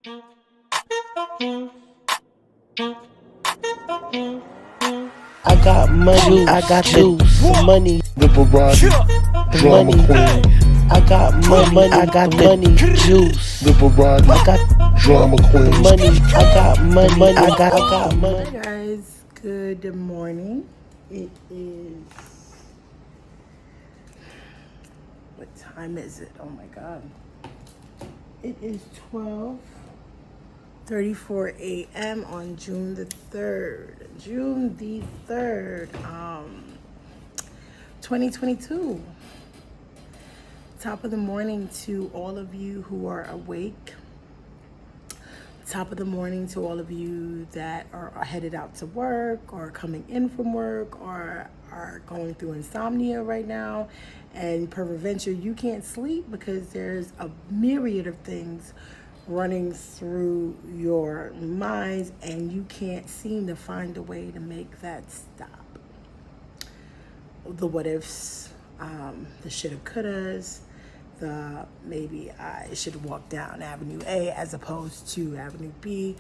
I got money, I got juice, money, The variety drama money. queen. I got money, I got money, juice. The variety I got drama queen. money, I got money, I got money. Hi guys, good morning. It is, what time is it? Oh my God. It is 12:34 a.m. on June the 3rd. June the 3rd, 2022. Top of the morning to all of you who are awake. Top of the morning to all of you that are headed out to work or coming in from work or are going through insomnia right now, and peradventure you can't sleep because there's a myriad of things running through your minds and you can't seem to find a way to make that stop. The what ifs, the shoulda couldas, the maybe I should have walked down Avenue A as opposed to Avenue B,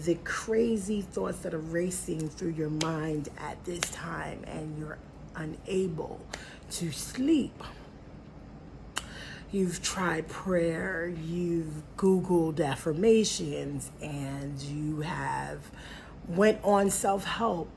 the crazy thoughts that are racing through your mind at this time and you're unable to sleep. You've tried prayer, you've Googled affirmations, and you have went on self-help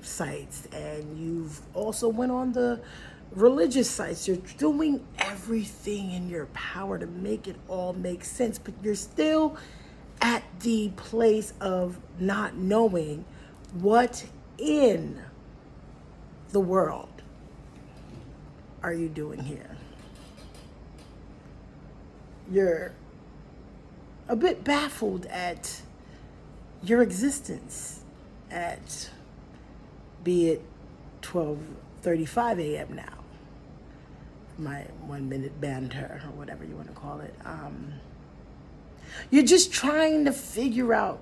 sites, and you've also went on the religious sites. You're doing everything in your power to make it all make sense, but you're still at the place of not knowing what in the world are you doing here. You're a bit baffled at your existence at, be it 12:35 a.m. now. My 1 minute banter or whatever you want to call it. You're just trying to figure out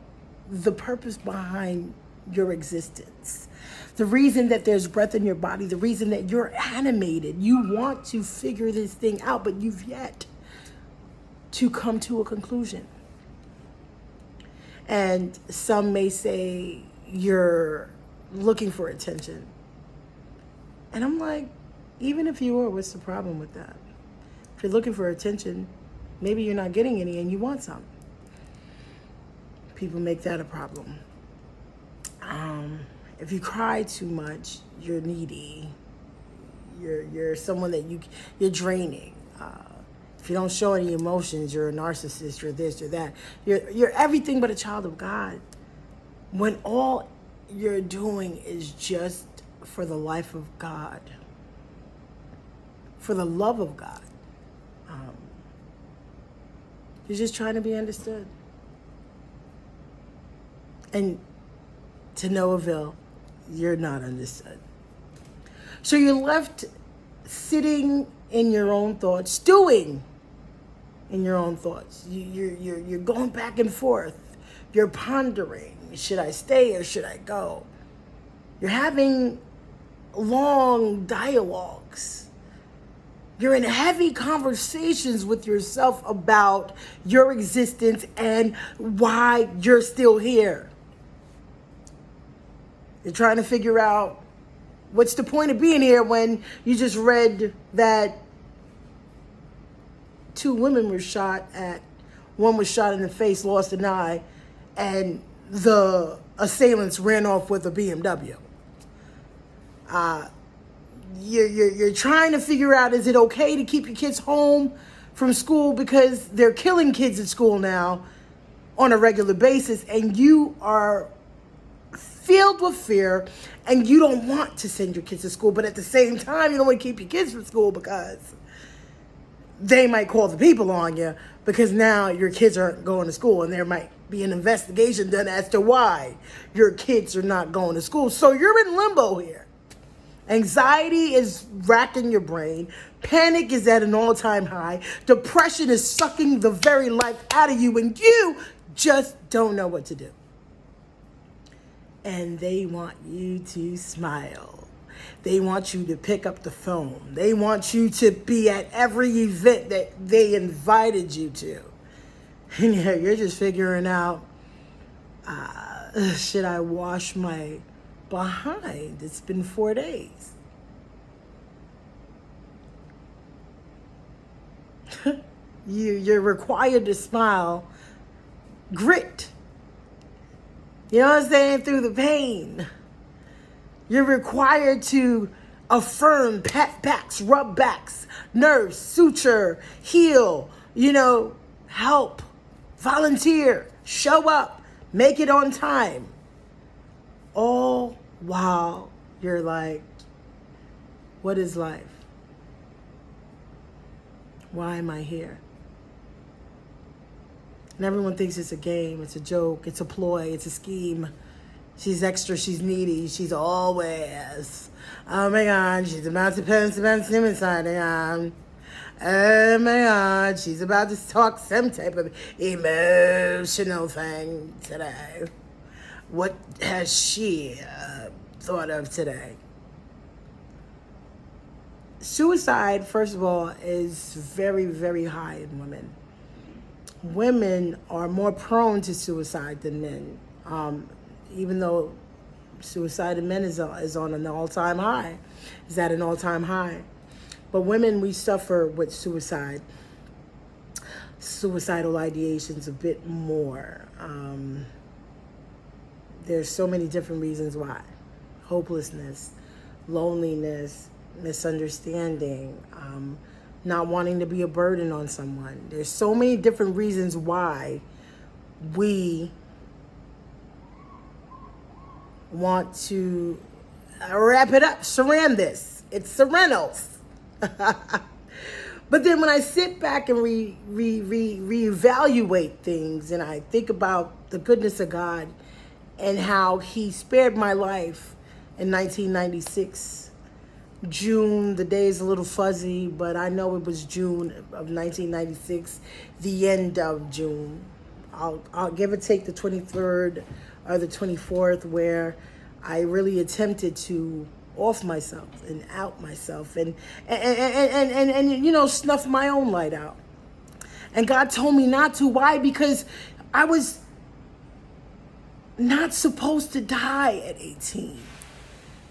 the purpose behind your existence. The reason that there's breath in your body, the reason that you're animated. You want to figure this thing out, but you've yet to come to a conclusion. And some may say you're looking for attention. And I'm like, even if you were, what's the problem with that? If you're looking for attention, maybe you're not getting any and you want some. People make that a problem. If you cry too much, you're needy. You're someone that you're draining. If you don't show any emotions, you're a narcissist, you're this, you're that. You're everything but a child of God. When all you're doing is just for the life of God, for the love of God. You're just trying to be understood. And to no avail, you're not understood. So you're left sitting in your own thoughts, stewing in your own thoughts. You're going back and forth. You're pondering, should I stay or should I go? You're having long dialogues. You're in heavy conversations with yourself about your existence and why you're still here. You're trying to figure out what's the point of being here when you just read that 2 women were shot at, one was shot in the face, lost an eye, and the assailants ran off with a BMW. You're trying to figure out, is it okay to keep your kids home from school because they're killing kids at school now on a regular basis, and you are filled with fear and you don't want to send your kids to school, but at the same time you don't want to keep your kids from school because they might call the people on you because now your kids aren't going to school and there might be an investigation done as to why your kids are not going to school. So you're in limbo here. Anxiety is racking your brain. Panic is at an all-time high. Depression is sucking the very life out of you and you just don't know what to do. And they want you to smile. They want you to pick up the phone. They want you to be at every event that they invited you to. And yeah, you're just figuring out, should I wash my behind? It's been 4 days. You're required to smile, grit. You know what I'm saying? Through the pain. You're required to affirm, pat backs, rub backs, nurse, suture, heal, help, volunteer, show up, make it on time. All while you're like, what is life? Why am I here? And everyone thinks it's a game, it's a joke, it's a ploy, it's a scheme. She's extra, she's needy, she's always. Oh my God, she's about to put some inside on. Oh my God, she's about to talk some type of emotional thing today. What has she thought of today? Suicide, first of all, is very, very high in women. Women are more prone to suicide than men. Even though suicide in men is on an all-time high, is at an all-time high. But women, we suffer with suicidal ideations a bit more. There's so many different reasons why. Hopelessness, loneliness, misunderstanding, not wanting to be a burden on someone. There's so many different reasons why we want to wrap it up, saran this. It's Serenos. But then when I sit back and reevaluate things and I think about the goodness of God and how he spared my life in 1996, June, the day is a little fuzzy, but I know it was June of 1996, the end of June. I'll give or take the 23rd or the 24th, where I really attempted to off myself and out myself and snuff my own light out. And God told me not to. Why? Because I was not supposed to die at 18.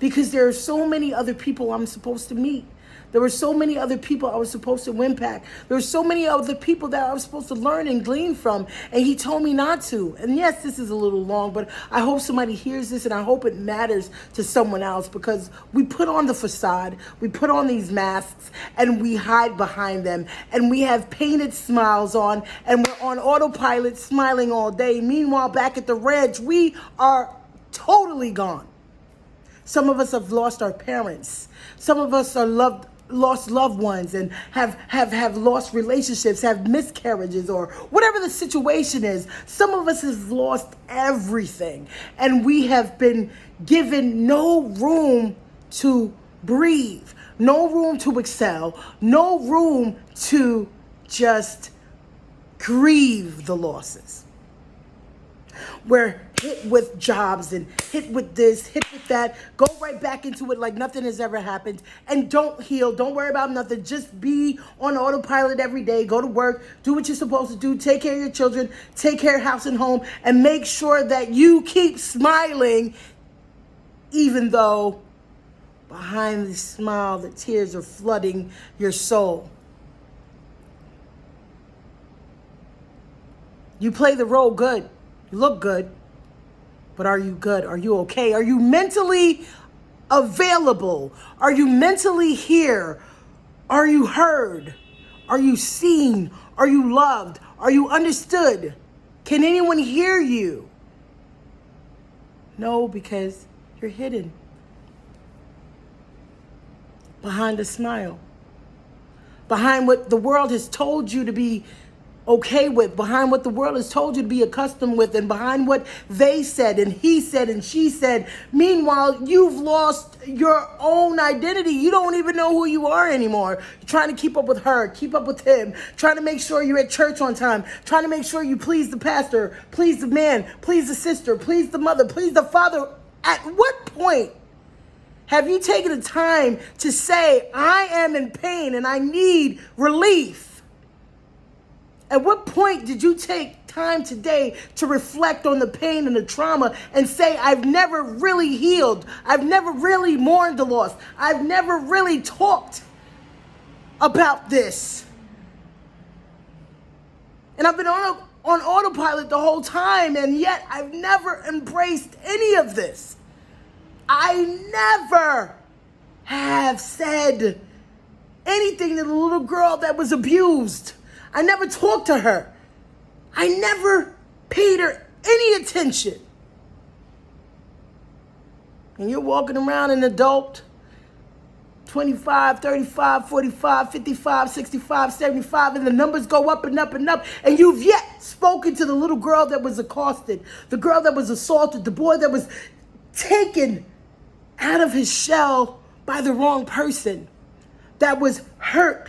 Because there are so many other people I'm supposed to meet. There were so many other people I was supposed to impact. There were so many other people that I was supposed to learn and glean from. And he told me not to. And yes, this is a little long, but I hope somebody hears this and I hope it matters to someone else, because we put on the facade, we put on these masks and we hide behind them, and we have painted smiles on, and we're on autopilot smiling all day. Meanwhile, back at the ranch, we are totally gone. Some of us have lost our parents. Some of us are lost loved ones and have lost relationships, have miscarriages, or whatever the situation is. Some of us have lost everything, and we have been given no room to breathe, no room to excel, no room to just grieve the losses. We're hit with jobs and hit with this, hit with that, go right back into it like nothing has ever happened, and don't heal, don't worry about nothing, just be on autopilot every day, go to work, do what you're supposed to do, take care of your children, take care of house and home, and make sure that you keep smiling, even though behind the smile, the tears are flooding your soul. You play the role good, you look good, but are you good? Are you okay? Are you mentally available? Are you mentally here? Are you heard? Are you seen? Are you loved? Are you understood? Can anyone hear you? No, because you're hidden behind a smile, behind what the world has told you to be okay with, behind what the world has told you to be accustomed with, and behind what they said and he said and she said. Meanwhile, you've lost your own identity. You don't even know who you are anymore. You're trying to keep up with her, keep up with him, trying to make sure you're at church on time, trying to make sure you please the pastor, please the man, please the sister, please the mother, please the father. At what point have you taken the time to say, I am in pain and I need relief? At what point did you take time today to reflect on the pain and the trauma and say, I've never really healed. I've never really mourned the loss. I've never really talked about this. And I've been on autopilot the whole time, and yet I've never embraced any of this. I never have said anything to the little girl that was abused. I never talked to her. I never paid her any attention. And you're walking around an adult, 25, 35, 45, 55, 65, 75, and the numbers go up and up and up, and you've yet spoken to the little girl that was accosted, the girl that was assaulted, the boy that was taken out of his shell by the wrong person, that was hurt,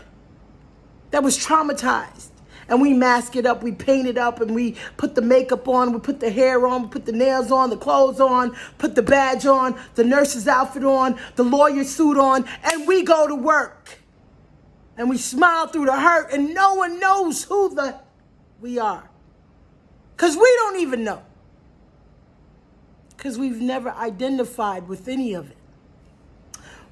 that was traumatized. And we mask it up, we paint it up, and we put the makeup on, we put the hair on, we put the nails on, the clothes on, put the badge on, the nurse's outfit on, the lawyer suit on, and we go to work. And we smile through the hurt, and no one knows who we are. Because we don't even know. Because we've never identified with any of it.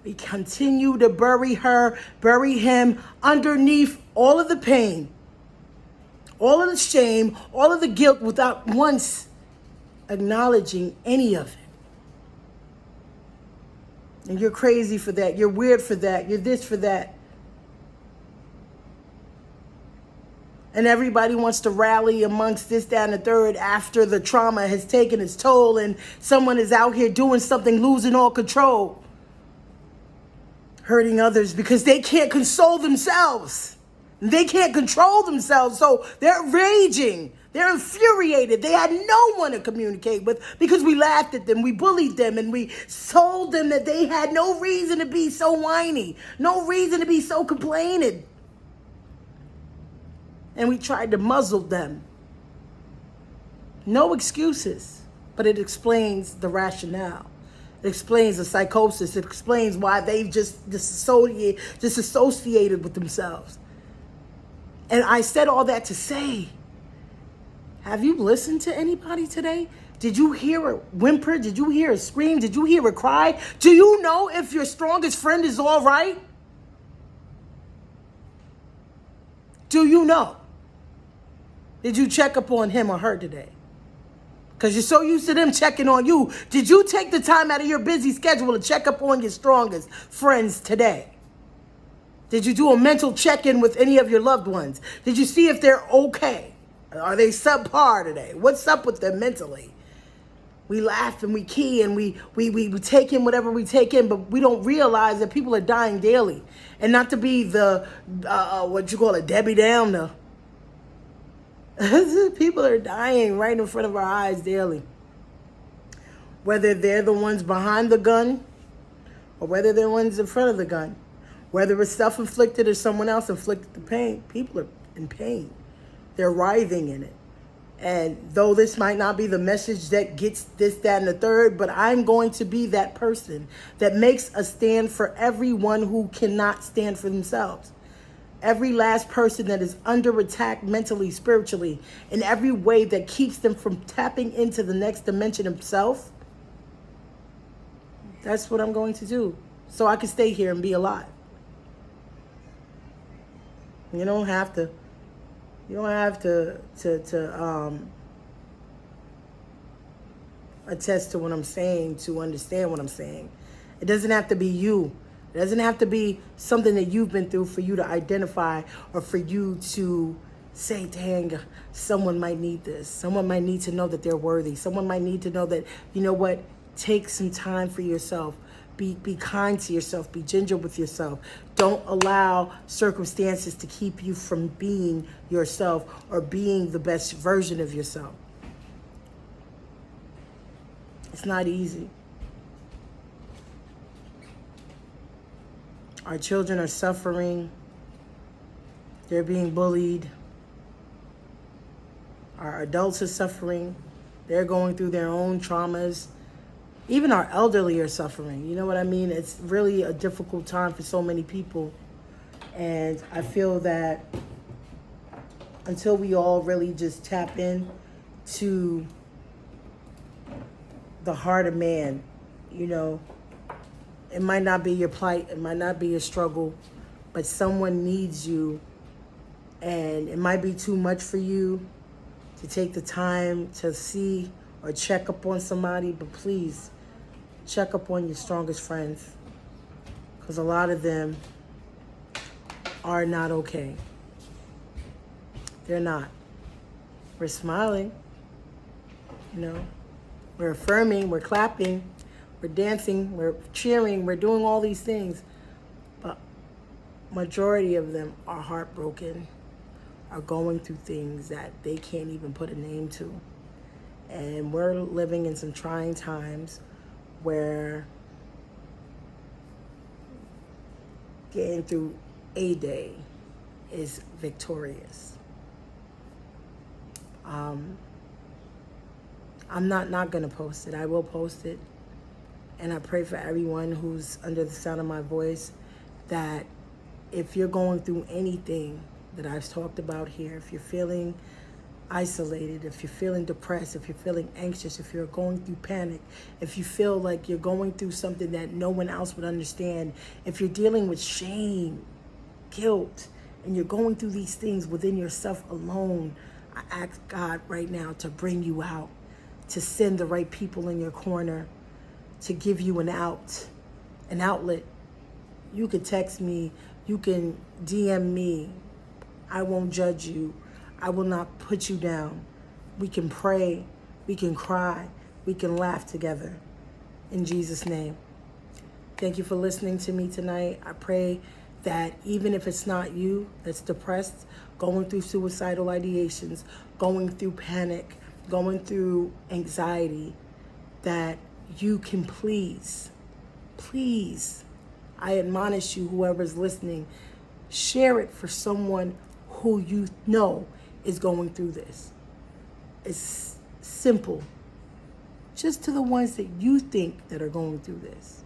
We continue to bury her, bury him underneath all of the pain, all of the shame, all of the guilt, without once acknowledging any of it. And you're crazy for that. You're weird for that. You're this for that. And everybody wants to rally amongst this, that, and the third after the trauma has taken its toll and someone is out here doing something, losing all control, hurting others because they can't console themselves. They can't control themselves, so they're raging. They're infuriated. They had no one to communicate with because we laughed at them, we bullied them, and we told them that they had no reason to be so whiny, no reason to be so complaining. And we tried to muzzle them. No excuses, but it explains the rationale. It explains the psychosis. It explains why they've just disassociated with themselves. And I said all that to say, have you listened to anybody today? Did you hear a whimper? Did you hear a scream? Did you hear a cry? Do you know if your strongest friend is all right? Do you know? Did you check up on him or her today? Because you're so used to them checking on you. Did you take the time out of your busy schedule to check up on your strongest friends today? Did you do a mental check-in with any of your loved ones? Did you see if they're okay? Are they subpar today? What's up with them mentally? We laugh and we key and we take in whatever we take in, but we don't realize that people are dying daily. And not to be the, Debbie Downer. People are dying right in front of our eyes daily. Whether they're the ones behind the gun or whether they're the ones in front of the gun. Whether it's self-inflicted or someone else inflicted the pain, people are in pain. They're writhing in it. And though this might not be the message that gets this, that, and the third, but I'm going to be that person that makes a stand for everyone who cannot stand for themselves. Every last person that is under attack mentally, spiritually, in every way that keeps them from tapping into the next dimension of self. That's what I'm going to do so I can stay here and be alive. You don't have to attest to what I'm saying to understand what I'm saying. It doesn't have to be you. It doesn't have to be something that you've been through for you to identify or for you to say, dang, someone might need this. Someone might need to know that they're worthy. Someone might need to know that, you know what, take some time for yourself. Be kind to yourself. Be ginger with yourself. Don't allow circumstances to keep you from being yourself or being the best version of yourself. It's not easy. Our children are suffering. They're being bullied. Our adults are suffering. They're going through their own traumas. Even our elderly are suffering. You know what I mean? It's really a difficult time for so many people. And I feel that until we all really just tap in to the heart of man. You know, it might not be your plight, it might not be your struggle, but someone needs you, and it might be too much for you to take the time to see or check up on somebody, but please check up on your strongest friends, because a lot of them are not okay. They're not. We're smiling, you know, we're affirming, we're clapping, we're dancing, we're cheering, we're doing all these things, but majority of them are heartbroken, are going through things that they can't even put a name to. And we're living in some trying times where getting through a day is victorious. I'm not gonna post it. I will post it. And I pray for everyone who's under the sound of my voice that if you're going through anything that I've talked about here, if you're feeling isolated, if you're feeling depressed, if you're feeling anxious, if you're going through panic, if you feel like you're going through something that no one else would understand, if you're dealing with shame, guilt, and you're going through these things within yourself alone, I ask God right now to bring you out, to send the right people in your corner, to give you an outlet. You can text me, you can DM me. I won't judge you. I will not put you down. We can pray, we can cry, we can laugh together. In Jesus' name. Thank you for listening to me tonight. I pray that even if it's not you that's depressed, going through suicidal ideations, going through panic, going through anxiety, that you can please, I admonish you, whoever's listening, share it for someone who you know is going through this. It's simple. Just to the ones that you think that are going through this.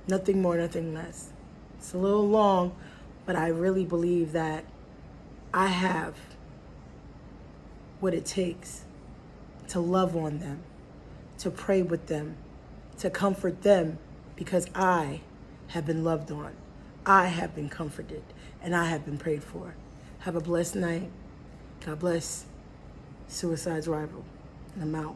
Nothing more, nothing less. It's a little long, but I really believe that I have what it takes to love on them, to pray with them, to comfort them, because I have been loved on. I have been comforted, and I have been prayed for. Have a blessed night. God bless. Suicide's Rival. And I'm out.